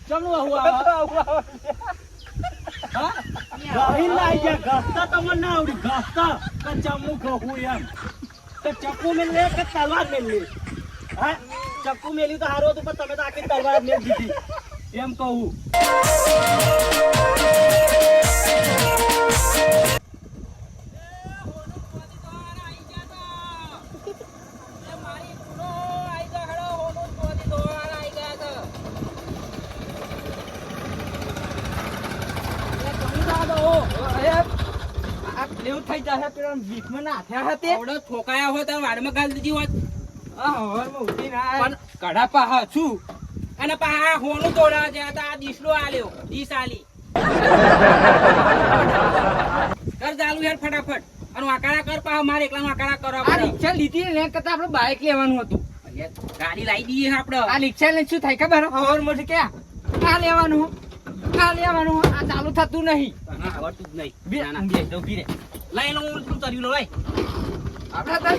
ચમનું આવું હા ગહી લાઈ ગયા ઘસતા તમને ના આવડી ઘસતા કે ચમનું કહું એમ તો ચક્કુ મેલ લે કે તલવાર મેલ લે હા ચક્કુ મેલ્યું તો હારું હતું પણ તમે તો આખી તલવાર મેલ દીધી એમ કહું થઈ જાય પેલા વીખમાં નાખ્યા હતા આવડો ઠોકાયા હોય તો વાડમાં ગાલ દીધી હોત હવારમાં ઉઠી ના પણ કડા પાહા છું અને પાહા હોનું તોડાવા ગયા હતા આ દીસલો આલ્યો દીસ આલી કર ચાલુ યાર ફટાફટ અને વાકારા કર પાહા મારે એકલા વાકારા કરો આ રિક્ષા લીધી ને કરતા આપણે બાઇક લેવાનું હતું ગાડી લાવી દઈએ આપડે આ રિક્ષા લઈને શું થાય ખબર હવારમાં ક્યાં આ લેવાનું આ ચાલુ થતું નહીં આવડતું જ નહીં ઉભી રે લઈ લો હું તું તરી લો લઈ આપડે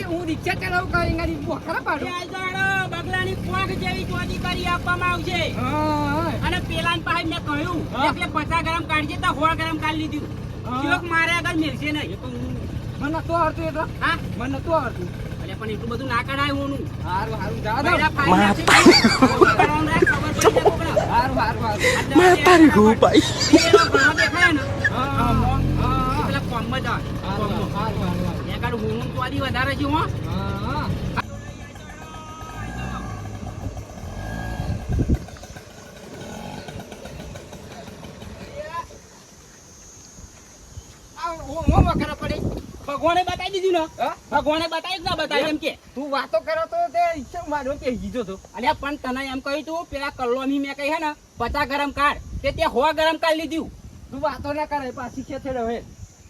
હું રિક્ષા ચલાવું બગલાની પોખ જેવી ચોરી કરી આપવામાં આવશે અને પેલા પાસે મેં કહ્યું એટલે 50 ગ્રામ કાઢજે તો 100 ગ્રામ કાઢી લીધું મારે આગળ મેળશે નહીં મને નતું આવડતું એટલે હા મને નતું આવડતું એટલે પણ એટલું બધું ના કઢાય હોનું હારું તારી ગો ભાઈ વધારે છે હો ભગવાને બતાવી દીધું ને ભગવાને બતાવી ના બતાવી એમ કે તું વાતો કરો તો તે ઈચ્છા મારો કે જીજો તો અલ્યા પણ તને એમ કહ્યું તું પેલા કલ્લોની મેં કહી હે ને 50 ગ્રામ કાઢ તે 100 ગ્રામ કાઢ લીધું તું વાતો ના કરે પાછી ખેત હવે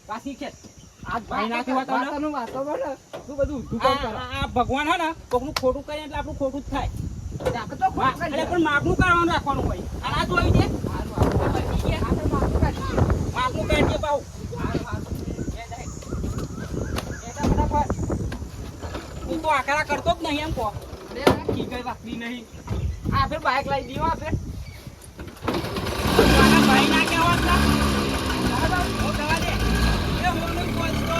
પાછી ખેત આજ ભાઈ નાખી હોત વાતોનું વાતો બને તું બધું ઊંધું કામ કરે આ ભગવાન હે ને કોકનું ખોટું કરે એટલે આપણું ખોટું જ થાય આપણે તો ખોટું એટલે પણ માપનું કરવાનું રાખવાનું ભાઈ અને આ જોઈ છે આપણે માથું કાઢીએ માપનું કાઢીએ પાઉ તું તો આકરા કરતો જ નહીં એમ કહો કી કઈ વાતની નહીં આ ફેર બાઇક લાવી દીધો આ ફેર ભાઈ ના કેવા હતા હું દવા દે એ હોનું કોઈ તો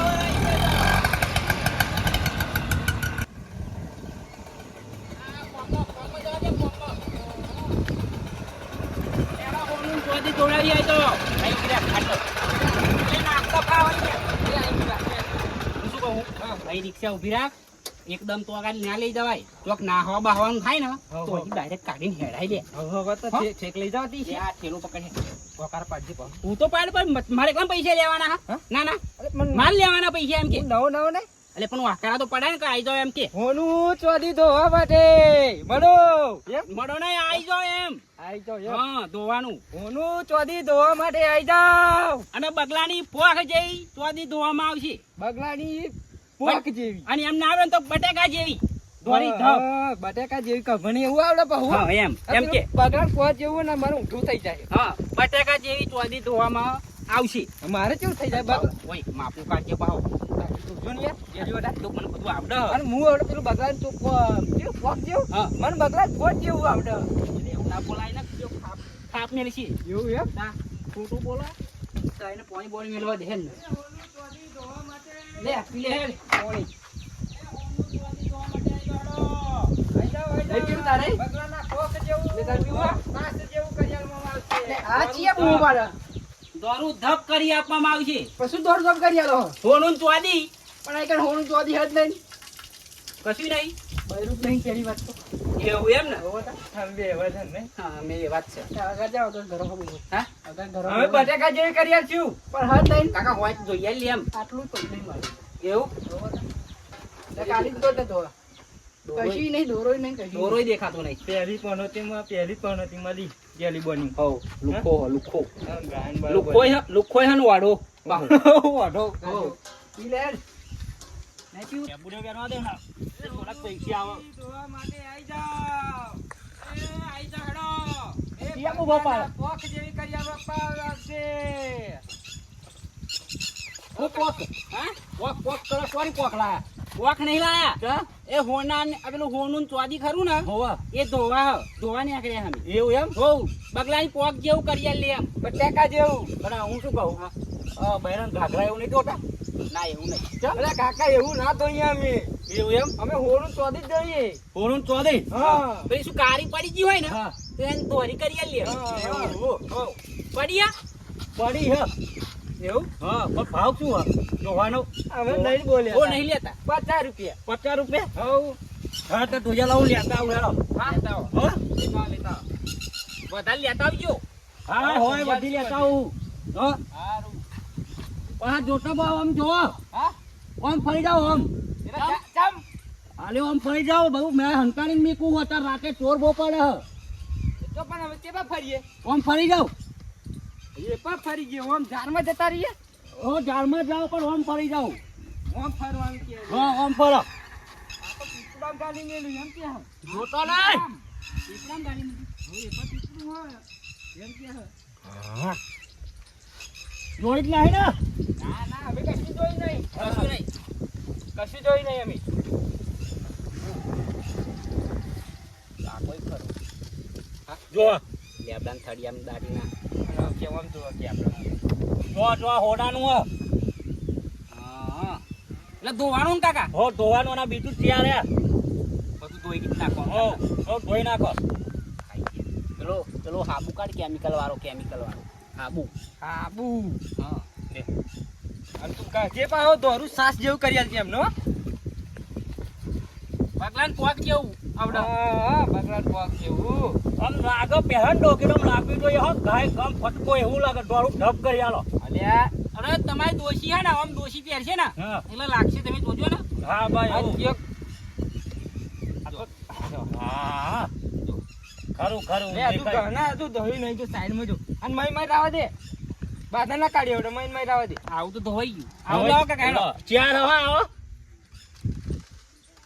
તોડાવી આય તો ભાઈ કે ખાટો એ નાખતો ખાવાની એ આઈ ગયા હું શું કહું ભાઈ રિક્ષા ઉભી રાખ એકદમ તો આગળ ના લઈ જવાય ચોક ના હવા બહાવાનું થાય ને તો ડાયરેક્ટ કાઢીને હેડાઈ દે હવે તો છેક લઈ જવાતી છે આ થેલો પકડે વકાર પાડજે પણ હું તો પાડ પણ મારે કેમ પૈસા લેવાના હા ના ના માલ લેવાના પૈસા એમ કે નવો ને એટલે પણ વાકરા તો પડાય ને કે આઈ જાવ એમ કે હોનું ચોદી ધોવા માટે મળો મળો ને આઈ જાવ એમ આઈ જાવ હા ધોવાનું હોનું ચોદી ધોવા માટે આઈ જાવ અને બગલાની પોખ જેવી ચોદી ધોવામાં આવશે બગલાની પોખ જેવી અને એમ ના આવે ને તો બટેકા જેવી દોરી ધપ બટેકા જેવી કભણી એવું આવડે પહુ હા એમ કે બગલા પોખ જેવું ને મારું ઊંધું થઈ જાય હા બટેકા જેવી ચોદી ધોવામાં આવશે મારે કેવું થઈ જાય બગલા ઓય માપનું કાઢજે પાહો જોનિયા જેવી વડા તો મને બધું આવડે અને હું આવડે પેલું બગલા તો પોખ જેવું હા મને બગલા પોખ જેવું આવડે એવું ના બોલાય ને જો ખાપ મેલી છે એવું એમ ના ખોટું બોલો તો એને પાણી બોણી મેલવા દે ને લે પીલે હે પાણી દોરું ધપ કરી આપવામાં આવશે પછી દોડ દોડ કરી આલો હોનું ચોદી પણ આ કણ હોનું ચોદી હદ નહીં કશું નહીં બૈરું નહીં કેરી વાત તો એવું એમ ને ઠંડે હવે ને હા મેરી વાત છે આગળ જાવ તો ઘરો હબુ હા આગળ ઘરો હવે બટેકા જેવી કરી આલશું પણ હદ નહીં કાકા હોય તો જોઈએ લે એમ આટલું તો નહીં મળે એવું કાઢી જ દો ને ધોળા. કશી નહીં, દોરોય નહીં, કશી નહીં. દોરોય દેખાતો નહીં. પહેલી પનોતી મળી ગેલી બની હઉ, લુખો લુખો ગાયન બરાબર. લુખો હે ને વાડો વાઢો. હઉ. પી લે. નહીં પીવું? બુડો બેનવા દે ને થોડાક પૈસા આવે ધોવા માટે આઈ જાઓ. આઈ જાઓ હેડો. કેમ ઊભા પાડે? પોખ જેવી કર્યા બાપા લાગશે. હું પોક હા? પોખ કરો, સોરી પોખ લાયા. પોખ નહીં લાયા. એ હોના ને આ પેલું હોનું ચોદી ખરું ને હોવા એ ધોવા નીકળ્યા અમે. એવું એમ હોવ બગલાની પોક જેવું કરી લે એમ. બટાકા જેવું પણ હું શું કહું બહેરાન ઘાઘરા એવું નહીં ધોતા ના એવું નહીં. અરે કાકા એવું ના ધોઈએ અમે એવું એમ અમે હોરું ચોદી જ દઈએ હોરું ચોદી હા પેલી શું કારી પડી ગઈ હોય ને હા તો એને ધોરી કરી લે. પડ્યા પડી હે એવું હા પણ ભાવ શું હા જોવાનો અમે નહીં બોલ્યા ઓ નહીં લેતા. 50 રૂપિયા 50 રૂપિયા હવ હા તો તુજા લાવું લેતા આવું હેડો હા લેતા આવો. હા લેતા આવો. વધારે લેતા આવજો. હા હોય બધી લેતા આવું હા સારું. પણ આ જોતો ભાવ આમ જો હા આમ ફરી જાઓ આમ ચમ આલે આમ ફરી જાઓ બહુ મેં હંકાણી મીકું હતા રાતે ચોર બહુ પડે તો પણ હવે તે ફરીએ. આમ ફરી જાઓ એ પણ ફરી ગયો આમ ઝાડમાં જતા રહીએ. ઓ ઝાડમાં જાઓ પણ આમ ફરી જાઓ આમ ફરવાનું કે હા આમ ફરો પીપળામ ગાડી મેલું એમ કે હા. જોતો નહીં પીપળામ ગાડી મેલું. હવે એ પણ પીપળું હોય એમ કે હા. જોઈ જ નહીં ને ના ના હવે કશું જોઈ નહીં. કશું નહીં. કશું જોઈ નહીં અમે. આ કોઈ ખરું. જો લેબડાન થડિયામ દાડીના કેમ તો કે આપણે જો હોડાનું હો હા એટલે ધોવાનું ને કાકા હો ધોવાનું ના બીજું તૈયાર હે બધું ધોઈ ગીત નાખવાનું. હો હો ધોઈ નાખો પેલો હાબુ કાઢ કેમિકલ વાળો હાબુ. આબુ. હા અને તું જે પાહો દોરું સાસ જેવું કરી આલ કેમ નો બગલાન પોક જેવું આવડે. હા બગલાટ પોક જેવું આમ લાગે પહેન ડોકીનો લાગવી જોઈએ હો ગાય ગમ ફટકો એવું લાગે દોરું ઢબ કરી આલો અલ્યા અરે તમારી દોશી હે ને આમ દોશી પહેરશે ને હા એટલે લાગશે. તમે જોજો ને. હા ભાઈ આ એવું એક હા ખરું ખરું લે તું ગહના તું ધોઈ નહીં તો સાઈડમાં જો અને મય રાવા દે બાધા ના કાઢી આવડે મય રાવા દે આવું તો ધોવાઈ ગયું. આવું લાવો કાકા હેડો. ચાર હવા આવો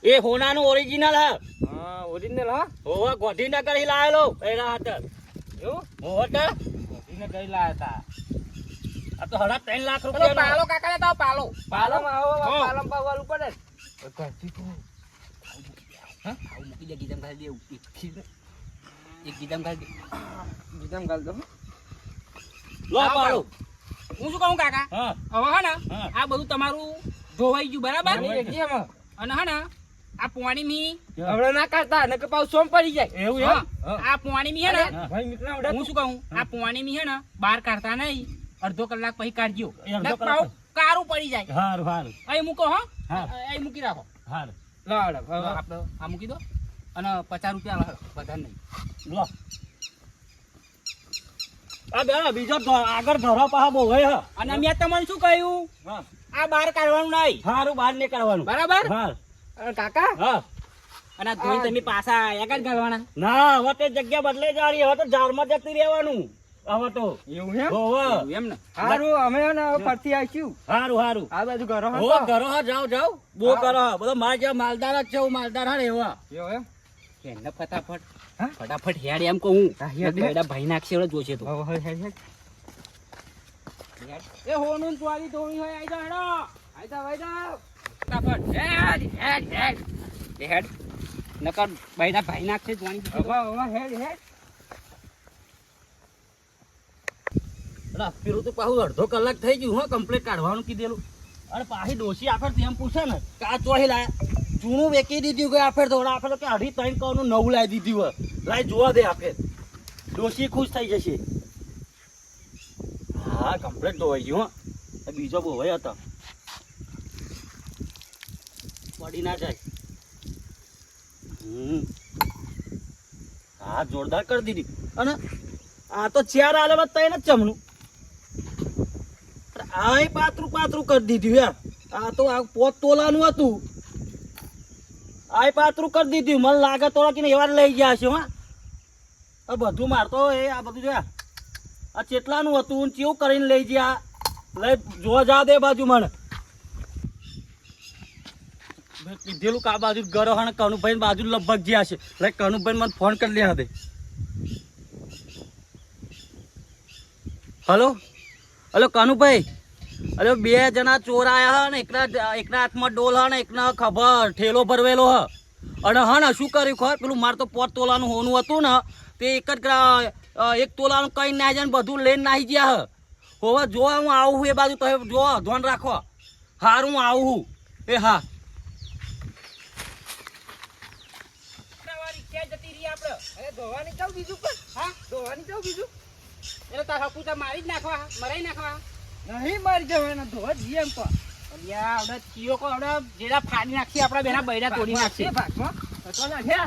એ હોનાનું ઓરિજિનલ હે હા ઓરિજિનલ હા હોવા ગોધીનગર હી લાયેલો એના હાથે એવું હોવા એને કઈ લાયા તા આ તો હડા 3 લાખ પેલો રૂપિયા પાલો કાકા લેતા આવો, પાલો. પાલમ આવો હા. પાલમ પાવાલું પડે આવું મૂકી દે ગીધમ ખાલી દે એક ગીધમ ખાલી દે. બીજામ ગાલ દો લો આવો, પાડો હું શું કહું કાકા હા હવે હે ને હા. આ બધું તમારું ધોવાઈ ગયું બરાબર. ધોવાઈ એક જેમ અને હે ને આ પોણી મી હવે ના કાઢતા નકર પાછું સોમ પડી જાય એવું હા, એમ આ પોણી મી હે ને હા. ભાઈ મિત્ર હું શું કહું આ પોણી મી હે ને બહાર કાઢતા નહીં અડધો કલાક પછી કાઢજો. એ અડધો નકર કલાક પાછું કારું પડી જાય. હારું હારું અહીં મૂકો હો. હા. અહીં મૂકી રાખો. હારું લાડ હવે આપણે આ મૂકી દો અને 50 રૂપિયા લાવો, વધારે નહીં. લો આ બે બીજો આગળ ઘરો પાહા બહુ હે અને મેં તમને શું કહ્યું હા આ બહાર કાઢવાનું નહીં હારું બહાર નીકળવાનું બરાબર. હા કાકા હા અને આ ધોઈ તમે પાછા એક જ ગાળવાના. ના હવે તે જગ્યા બદલે જારી હવે તો ઝાડમાં જતી રહેવાનું હવે તો એવું એમ હોવે એવું એમ ને. હારું અમે હે ને હવે ફરતી આવીશું હારું હારું આ બાજુ ઘરો હો હતો કરો હા જાઓ જાઓ બો કરો હા બધો માર જે માલદાર જ છે હું માલદાર હા એવા એવું એમ એને ફટાફટ હા? ફટાફટ હેડ એમ કહું. હા, હેડ, હેડ. બેડા ભાઈ નાખશે એટલે જોશે તો. હવે હેડ હેડ એ હોનું ચોરી ધોવી હોય આઈ જાઓ હેડો. આઈ જાઓ ફટાફટ હેડ હેડ હેડ એ હેડ નકર બેડા ભાઈ નાખશે જોવાની જોશે તો. હવે હેડ હેડ અલા પેલું તો પાછું અડધો કલાક થઈ ગયું હો કમ્પ્લીટ કાઢવાનું કીધેલું અને પાછી ડોશી આફર તેમ પૂછે ને કે આ ચોહી લાયા જૂનું વેચી દીધું કે આફર થોડા આફર તો કે 2.5 કરોડનું નવું લાવી દીધું હોય લાઈ જોવા દે આફર ડોશી ખુશ થઈ જશે હા કમ્પ્લીટ ધોવાઈ ગયું હો બીજો બોવાઈ હતો પડી ના જાય હા જોરદાર કરી દીધી અને આ તો ચાર આલે બસ તઈ જ ચમનું આ પાતરું પાતરું કરી દીધું યાર આ તો આ પોત તોલાનું હતું આ પાતરું કરી દીધું મને લાગે તો કે એવા લઈ ગયા છે હા આ બધું મારતો એ આ બધું જોયા આ ચેટલાનું હતું કેવું કરીને લઈ ગયા લઈ જોવા જા દે બાજુ મને મેં કીધેલું કે આ બાજુ ગરો અને કનુભાઈ બાજુ લગભગ જ્યાં છે એટલે કનુભાઈ મને ફોન કરી લે દે હલો હલો કનુભાઈ અરે બે જણા ચોર આયા ને એકના હાથમાં ડોલ હ ને એકના ખબર ઠેલો ભરવેલો હ અને હા ને શું કર્યું ખબર પેલું મારે તો 5 તોલાનું હોનું હતું ને તે એક જ 1 તોલાનું કઈ ના જાય ને બધું લઈને નાહી ગયા હ હવે જો હું આવું હું એ બાજુ તો જો ધ્યાન રાખો હારું હું આવું હું એ હા ધોવાની જાવ બીજું પણ હા ધોવાની જાવ બીજું એટલે તારા હકુ મારી જ નાખવા મરાઈ નાખવા નહીં મારી જવાના ધોવા જઈએ એમ પણ અલ્યા આવડે ચીયો કો આવડે જેડા ફાડી નાખી આપડા બેના બૈરા તોડી નાખશે ભાગમાં તો ના હે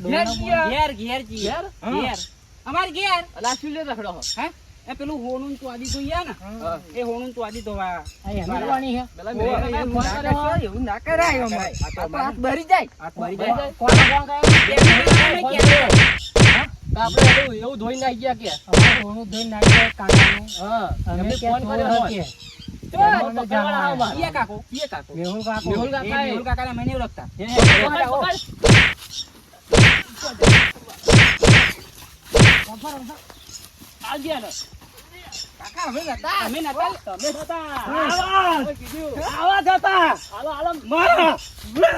ઘેર ઘેર ઘેર ઘેર અમાર ઘેર અલા શું લે રખડો હે એ પેલું હોનું તો આદી તો યા ને એ હોનું તો આદી તો વા મારવાની હે એવું ના કરાય અમારે હાથ ભરી જાય આપણે એવું ધોઈ નાખી ગયા કે હોનું ધોઈ નાખી કાકાનું અમે ફોન કર્યો કે મેહુલ કાકા મને નહીં ઓળખતા કાકા હવે નતા અમે નતા તમે હતા આવાજ હતા હાલો હાલો મારા લે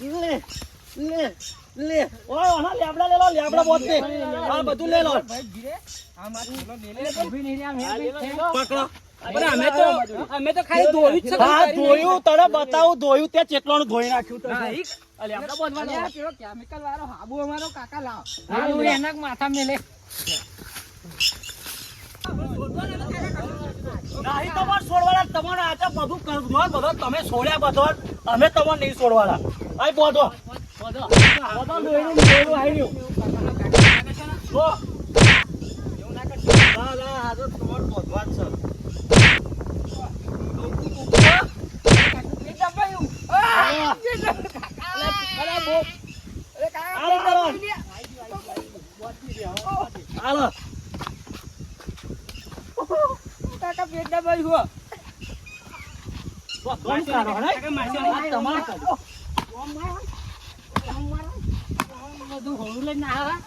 લે લે લે લે ઓય ઓના લેબડા લે લો લેબડા બોત દે આ બધું લે લો ભાઈ ધીરે આ મારી મેલે ઊભી નહીં રહ્યા મેં પકડો પણ અમે તો ખાલી ધોયું જ છે હા ધોયું તને બતાવું ધોયું તે ચેટલાનું ધોઈ નાખ્યું તો લેબડા બોધવાનો પેલો કેમિકલ વાળો હાબુ અમારો કાકા લાવ હાબુ એના માથા મેલે નહીં તમારે છોડવાના તમારે આજે બધું કરવું બધો તમે છોડ્યા બધો અમે તમારે નહીં છોડવાના આય બોધો બોધો લોહીનું આવી ગયું એવું ના કરશો ના ના આજે તમારે બોધવા જ છે હાલો કાકા પેટના ભાઈ હો બધું હોળું લઈને આવ્યા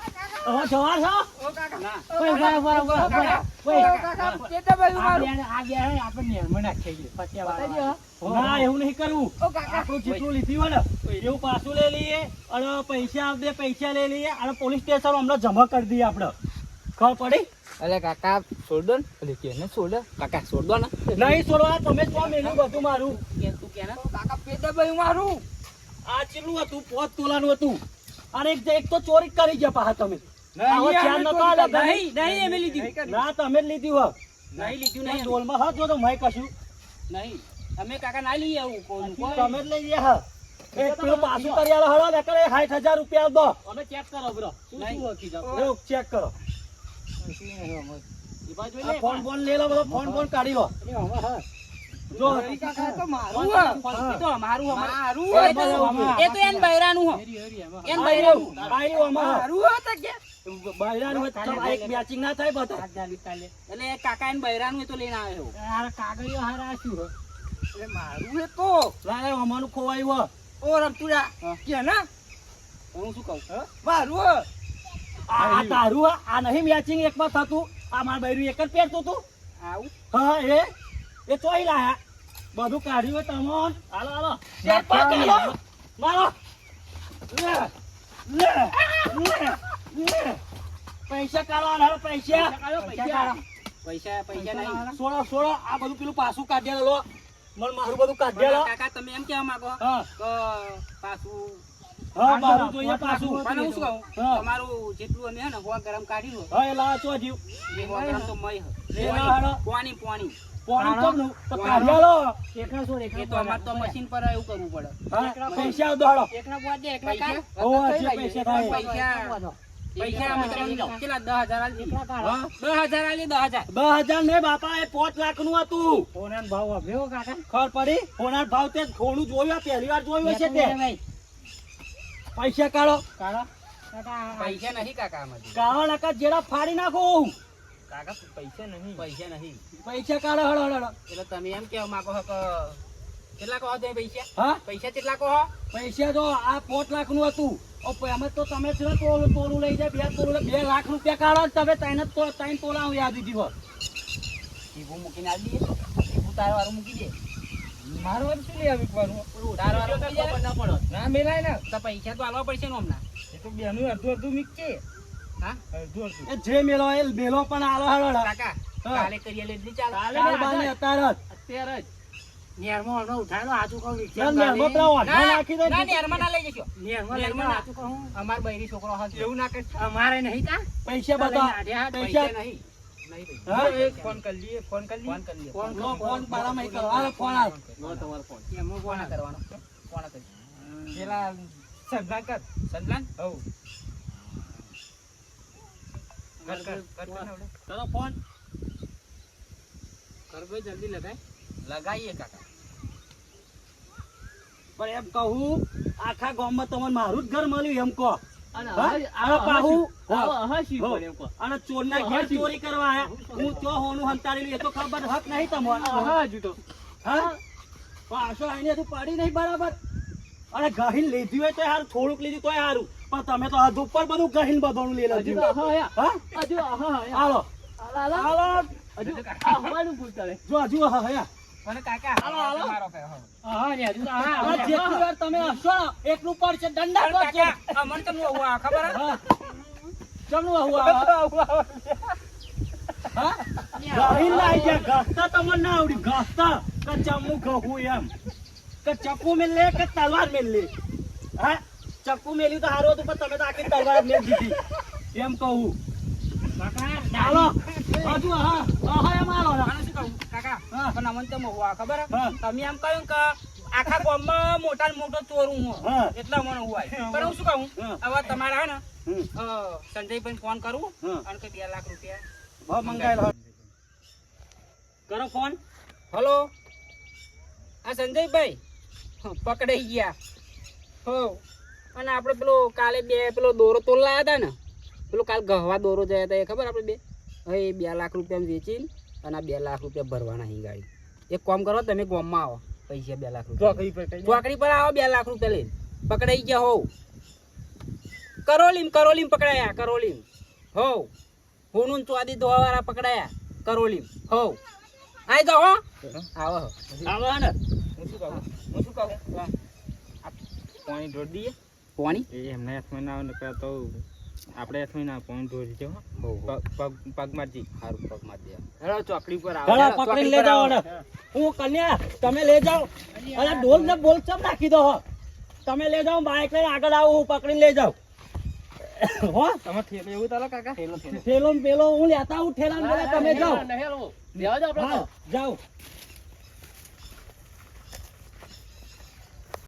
એવું નહીં કરવું આપણું જેટલું લીધી હોય ને એવું પાછું લઈ લઈએ અને પૈસા આપે પૈસા લઈ લઈએ અને પોલીસ સ્ટેશન હમણાં જમા કરી દઈએ આપણે ખબર પડી અલે કાકા છોડ દો ને કેને છોડ કાકા છોડ દો ને નહીં છોડવા તમે તો મેલું બધું મારું તું કે કાકા પેટના ભાઈ મારું આ ચેટલું હતું 5 તોલાનું હતું અને એક તો ચોરી કરી ગયા પાછા તમે આવો ચાર નતો આલે નહીં અમે લીધી ના તમે જ લીધી હો નહીં લીધું નહીં ડોલમાં હાથ જો તો મેં કશું નહીં અમે કાકા ના લઈએ આવું કોણ તમે જ લઈ ગયા હા એક પેલું પાછું કરી આલો હળો ને કરે 60,000 રૂપિયા દો અમે ચેક કરો બ્રો શું હોકી જાવ એવું ચેક કરો ફોન ફોન લઈ લો બધો ફોન ફોન કાઢી લો જો કાકા તો મારું તો અમારું એ તો એન બૈરાનું હો એન બૈરાનું બાયરું અમારું મારું તો કે બાયરાનું હોય તો એક મેચિંગ ના થાય બધો એટલે કાકા એન બૈરાનું એ તો લઈને આવ્યો કાગળિયો હારા શું એટલે મારું એ તો લાય અમારું ખોવાયું હો ઓ રમતુડા કે ના હું શું કહું મારું આ તારું હે? આ નહીં મેચિંગ એકમાં થતું આ માર બૈરું એક જ પહેરતું તું આવું હા એ ચોઈ લાયા બધું કાઢ્યું હોય તમોન હાલો હાલો ચેપા કાઢો મારો લે લે લે પૈસા કાઢવાના હાલો પૈસા પૈસા નહીં સોળો આ બધું પેલું પાછું કાઢ્યા લો મને મારું બધું કાઢ્યા કાકા તમે એમ કેવા માંગો હા તો પાછું હા મારું જોઈએ પાછું પણ હું શું કહું હા. તમારું જેટલું અમે હે ને હવા ગરમ કાઢ્યું હા એ લાવા ચો જીવ એ હવા ગરમ તો મય એ ના હાલો પાણી પોણી કોમનું તો કાઢ્યા લો એ તો અમાર તો મશીન પર એવું કરવું પડે હા પૈસા દોડો એકના બોલ દે એકના ઓ જે પૈસા થાય પૈસા પૈસા અમે તમને કેટલા 10,000 આલી દીધા. હા, 10,000 આલી 10,000. 10,000 ને બાપા એ 5 લાખ નું હતું. સોનાનો ભાવ વાપર્યો કાકા. ખબર પડી સોના ભાવ તે થોડું જોયું પહેલી વાર જોયું છે તે પૈસા કાઢો પૈસા નહીં કાકા આમાંથી. કાળો નકા જેડા ફાડી નાખો કાકા પૈસા નહીં. પૈસા નહીં. પૈસા કાઢો હળો હળો એટલે તમે એમ કેવા માંગો છો કે કેટલા કહો તમે પૈસા? હા પૈસા કેટલા કહો? પૈસા તો આ 5 લાખ નું હતું એમાં તો તમે છે ને તોલું લઈ જાય 2 તોલું 2 લાખ રૂપિયા કાઢો તમે 3 તોલા હું યાદ દીધી હોય ટીપું મૂકીને આવી દઈએ. ટીપું તાર વાળું મૂકી દે. મારું વાત શું લઈ આવી કરવાનું? તાર વાળું મૂકી દે. ના મેલાય ને તો પૈસા તો આલવા પડશે ને હમણાં. એ તો બેનું અડધું અડધું મિક્સ છે. હા અડધું અડધું. એ જે મેલો એ મેલો પણ આલો હળો કાકા હા. કાલે કરીએ એટલે એટલી ચાલે. કાલે બાને અત્યારે અત્યારે જ નેરમાં હમણાં ઉઠાયેલો હાચું કહું જ નેરમાં પેલા વાઢવા નાખી દે ના નેરમાં ના લઈ જશો. નેરમાં નેરમાં ના. હાચું કહું અમાર બૈરી છોકરો હશે. એવું ના કરતા. અમારે નહીં તા પૈસા બતાવો પૈસા પૈસા નહીં. નહીં પૈસા. હા? એક ફોન કરી લઈએ. ફોન કરી લઈએ. ફોન કરી લે. ફોન બારામાં ઈ કરો હાલો ફોન આવ તમારો ફોન. એમાં ફોન કરવાનો. ફોન કરી. પેલા સંધાન કર. સંતલાન હઉ. કર કર કર કર ને હવે. કરો ફોન કરબે જલ્દી લગાય. લગાઈએ કાકા. પણ એમ કહું આખા ગામમાં તમને મારું જ ઘર મળ્યું એમ કહો અને હા? અને પાહુ શી હો. અને ચોરના ઘેર ચોરી કરવા આયા હું તો હોનું હંતાડેલું એ તો ખબર હક નહીં તમને હા પાછો આઈને તું પાડી નહીં બરાબર અને ગહીન લીધી હોય તો સારું થોડુંક લીધું તોય સારું પણ તમે તો હદ ઉપર બધું ગહીન બધું લઈ લીધું હા હાલો હાલો જો હજુ હયા અને કાકા હાલો. મારો કયો હવે. આ જેટલી વાર તમે હશો ને એટલું પડશે દંડા પડશે કાકા અમન તમને આવું આ ખબર હે? હા ચમનું આવું હા ગહીન લાઈ ગયા ઘસતા તમને ના આવડી ઘસતા કે ચમનું ઘહું એમ કે ચપ્પુ મેલ લે કે તલવાર મેલ લે હા ચપ્પુ મેલ્યું તો હારું હતું પણ તમે તો આખી તલવાર મેલ દીધી એમ કહું હાલો હજુ હા એમ હાલો આને શું કહું કાકા હા. પણ અમન તમને આવું આ ખબર હે? હા. તમે એમ કહ્યું કે આખા ગામમાં મોટા ને મોટો ચોર હું હું હા. એટલા મને હું આવી પણ હું શું કહું હા. હવે તમારે હે ને હમ. સંજયભાઈ ફોન કરું હા. અને કે 2 લાખ રૂપિયા ભાવ મંગાયેલો કરો ફોન હલો આ સંજયભાઈ પકડાઈ ગયા હો અને આપણે પેલો કાલે પેલો દોરો તોલ લાયા હતા ને પેલો કાલ ગહવા દોરો જયા હતા એ ખબર આપણે હવે 2 લાખ રૂપિયા વેચીને અને આ 2 લાખ રૂપિયા ભરવાના અહીં ગાડી એક કામ કરો તમે ગામમાં આવો પૈસા 2 લાખ રૂપિયા ચોકડી પર કઈ ચોકડી પર આવો 2 લાખ રૂપિયા લઈને પકડાઈ ગયા હો કરોલીમ પકડાયા કરોલીમ હો હોનું ચોદી દોવાવાળા પકડાયા કરોલીમ હો આઈ જાઓ હો આવો હો આવો ને હું શું કહું આ પાણી ઢોળ દઈએ. કોની એ એમના હાથમાં ના આવે ને તો આપણે હાથમાં ના પાણી ઢોળી દેવો. હો પગ મારજી. હારું પગ માર દે હેલો ચોકડી પર આવો. ઘણા પકડી લઈ જાઓ ને હું કન્યા તમે લઈ જાઓ અને ઢોલ ને બોલ સબ નાખી દો હો તમે લઈ જાઓ બાઈક લઈને આગળ આવો હું પકડીને લઈ જાઉં હો તમે થેલો એવું ચાલો કાકા. થેલો ને પેલો હું લેતા હું ઠેલા ને પેલા તમે જાઓ હા, જાઓ